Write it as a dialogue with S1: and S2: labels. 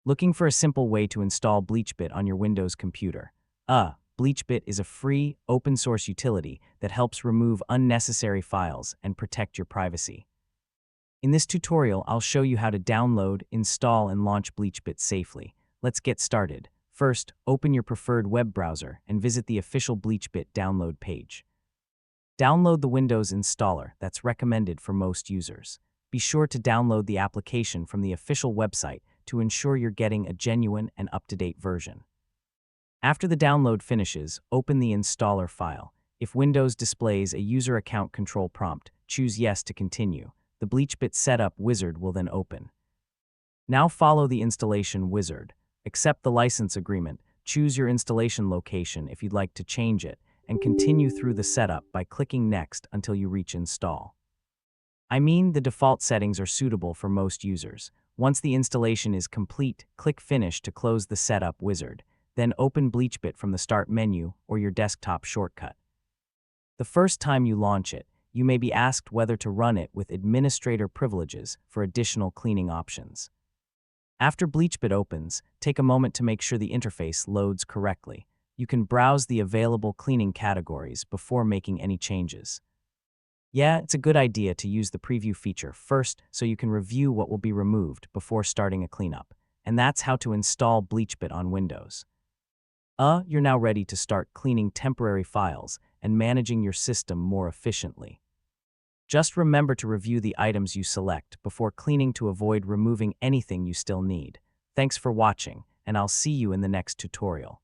S1: Looking for a simple way to install BleachBit on your Windows computer? BleachBit is a free, open-source utility that helps remove unnecessary files and protect your privacy. In this tutorial, I'll show you how to download, install, and launch BleachBit safely. Let's get started. First, open your preferred web browser and visit the official BleachBit download page. Download the Windows installer that's recommended for most users. Be sure to download the application from the official website to ensure you're getting a genuine and up-to-date version. After the download finishes, open the installer file. If Windows displays a user account control prompt, choose Yes to continue. The BleachBit setup wizard will then open. Now follow the installation wizard. Accept the license agreement, choose your installation location if you'd like to change it, and continue through the setup by clicking Next until you reach Install. The default settings are suitable for most users. Once the installation is complete, click Finish to close the setup wizard. Then open BleachBit from the Start menu or your desktop shortcut. The first time you launch it, you may be asked whether to run it with administrator privileges for additional cleaning options. After BleachBit opens, take a moment to make sure the interface loads correctly. You can browse the available cleaning categories before making any changes. It's a good idea to use the preview feature first so you can review what will be removed before starting a cleanup. And that's how to install BleachBit on Windows. You're now ready to start cleaning temporary files and managing your system more efficiently. Just remember to review the items you select before cleaning to avoid removing anything you still need. Thanks for watching, and I'll see you in the next tutorial.